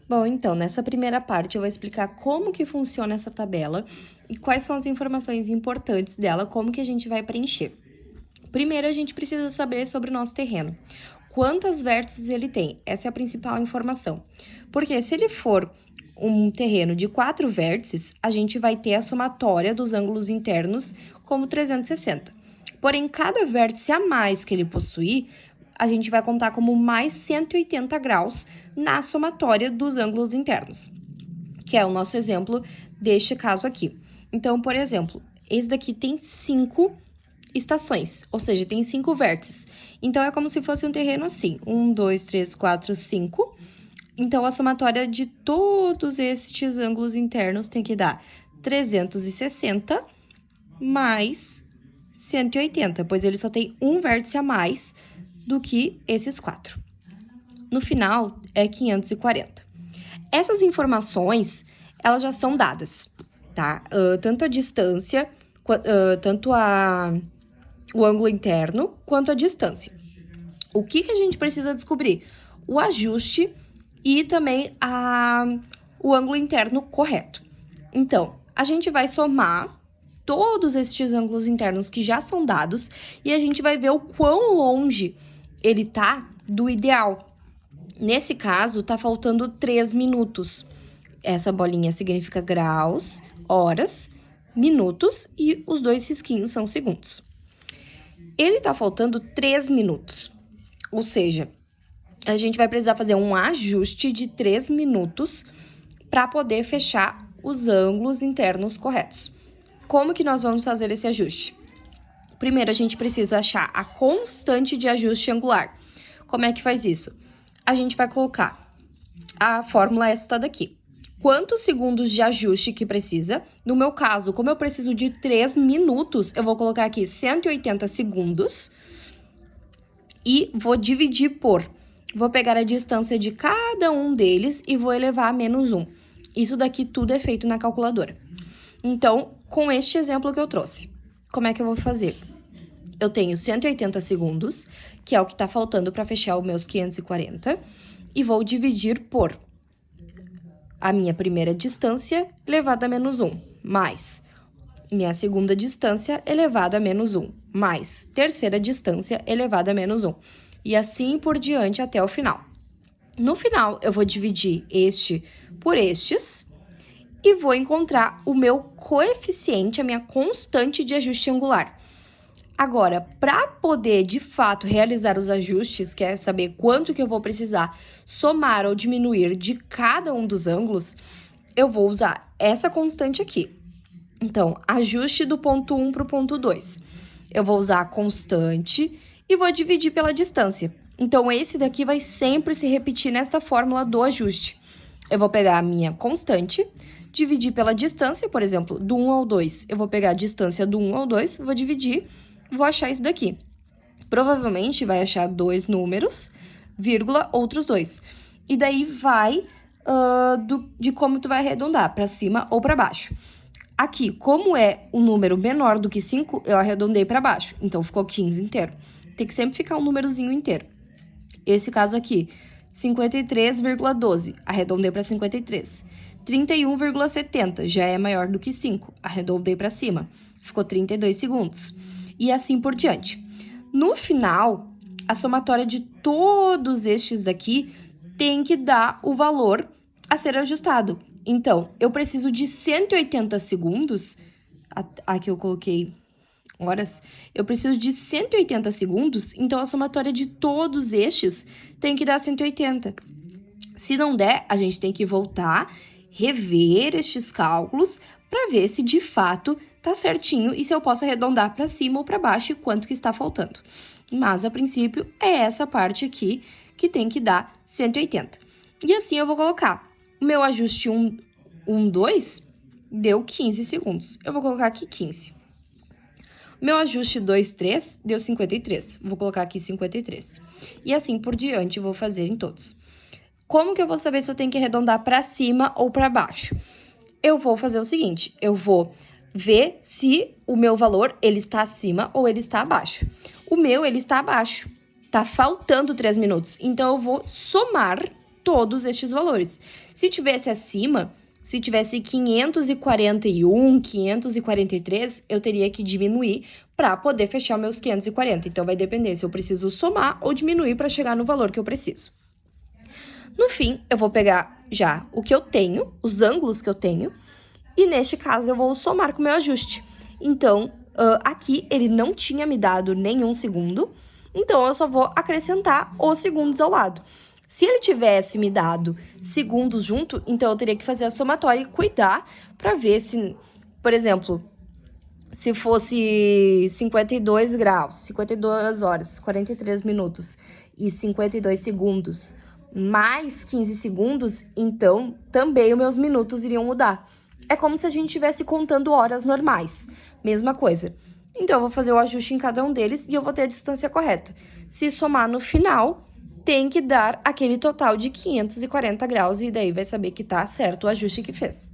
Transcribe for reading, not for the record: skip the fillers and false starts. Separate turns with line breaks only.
Bom, então, nessa primeira parte eu vou explicar como que funciona essa tabela e quais são as informações importantes dela, como que a gente vai preencher. Primeiro, a gente precisa saber sobre o nosso terreno. Quantas vértices ele tem? Essa é a principal informação. Porque se ele for um terreno de 4 vértices, a gente vai ter a somatória dos ângulos internos como 360. Porém, cada vértice a mais que ele possuir, a gente vai contar como mais 180 graus na somatória dos ângulos internos, que é o nosso exemplo deste caso aqui. Então, por exemplo, esse daqui tem 5 estações, ou seja, tem 5 vértices. Então, é como se fosse um terreno assim, 1, 2, 3, 4, 5. Então, a somatória de todos estes ângulos internos tem que dar 360 mais 180, pois ele só tem um vértice a mais do que esses 4. No final, é 540. Essas informações, elas já são dadas, tá? Tanto a distância, tanto o ângulo interno, quanto a distância. O que a gente precisa descobrir? O ajuste e também o ângulo interno correto. Então, a gente vai somar todos estes ângulos internos que já são dados e a gente vai ver o quão longe ele tá do ideal. Nesse caso, tá faltando 3 minutos. Essa bolinha significa graus, horas, minutos e os 2 risquinhos são segundos. Ele tá faltando 3 minutos, ou seja, a gente vai precisar fazer um ajuste de 3 minutos para poder fechar os ângulos internos corretos. Como que nós vamos fazer esse ajuste? Primeiro, a gente precisa achar a constante de ajuste angular. Como é que faz isso? A gente vai colocar a fórmula esta daqui. Quantos segundos de ajuste que precisa? No meu caso, como eu preciso de 3 minutos, eu vou colocar aqui 180 segundos e vou dividir por. Vou pegar a distância de cada um deles e vou elevar a menos 1. Isso daqui tudo é feito na calculadora. Então, com este exemplo que eu trouxe, como é que eu vou fazer? Eu tenho 180 segundos, que é o que está faltando para fechar os meus 540, e vou dividir por a minha primeira distância elevada a menos 1, mais minha segunda distância elevada a menos 1, mais terceira distância elevada a menos 1, e assim por diante até o final. No final, eu vou dividir este por estes e vou encontrar o meu coeficiente, a minha constante de ajuste angular. Agora, para poder, de fato, realizar os ajustes, que é saber quanto que eu vou precisar somar ou diminuir de cada um dos ângulos, eu vou usar essa constante aqui. Então, ajuste do ponto 1 para o ponto 2. Eu vou usar a constante e vou dividir pela distância. Então, esse daqui vai sempre se repetir nesta fórmula do ajuste. Eu vou pegar a minha constante, dividir pela distância, por exemplo, do 1 ao 2. Eu vou pegar a distância do 1 ao 2, vou dividir, vou achar isso daqui. Provavelmente vai achar 2 números, vírgula, outros 2. E daí vai de como tu vai arredondar, para cima ou para baixo. Aqui, como é um número menor do que 5, eu arredondei para baixo. Então, ficou 15 inteiro. Tem que sempre ficar um númerozinho inteiro. Esse caso aqui, 53,12, arredondei para 53. 31,70, já é maior do que 5, arredondei para cima. Ficou 32 segundos. E assim por diante. No final, a somatória de todos estes aqui tem que dar o valor a ser ajustado. Então, eu preciso de 180 segundos. Aqui eu coloquei horas. Eu preciso de 180 segundos, então a somatória de todos estes tem que dar 180. Se não der, a gente tem que voltar, rever estes cálculos para ver se de fato tá certinho e se eu posso arredondar para cima ou para baixo e quanto que está faltando. Mas, a princípio, é essa parte aqui que tem que dar 180. E assim eu vou colocar o meu ajuste 1, 2, deu 15 segundos. Eu vou colocar aqui 15. Meu ajuste 2, 3, deu 53. Vou colocar aqui 53. E assim por diante, vou fazer em todos. Como que eu vou saber se eu tenho que arredondar para cima ou para baixo? Eu vou fazer o seguinte, eu vou ver se o meu valor, ele está acima ou ele está abaixo. O meu, ele está abaixo. Tá faltando 3 minutos. Então, eu vou somar todos estes valores. Se tivesse acima, se tivesse 541, 543, eu teria que diminuir para poder fechar meus 540. Então, vai depender se eu preciso somar ou diminuir para chegar no valor que eu preciso. No fim, eu vou pegar já o que eu tenho, os ângulos que eu tenho, e neste caso eu vou somar com o meu ajuste. Então, aqui ele não tinha me dado nenhum segundo, então eu só vou acrescentar os segundos ao lado. Se ele tivesse me dado segundos junto, então eu teria que fazer a somatória e cuidar para ver se, por exemplo, se fosse 52 graus, 52 horas, 43 minutos e 52 segundos, mais 15 segundos, então também os meus minutos iriam mudar. É como se a gente estivesse contando horas normais, mesma coisa. Então, eu vou fazer o ajuste em cada um deles e eu vou ter a distância correta. Se somar no final, tem que dar aquele total de 540 graus e daí vai saber que tá certo o ajuste que fez.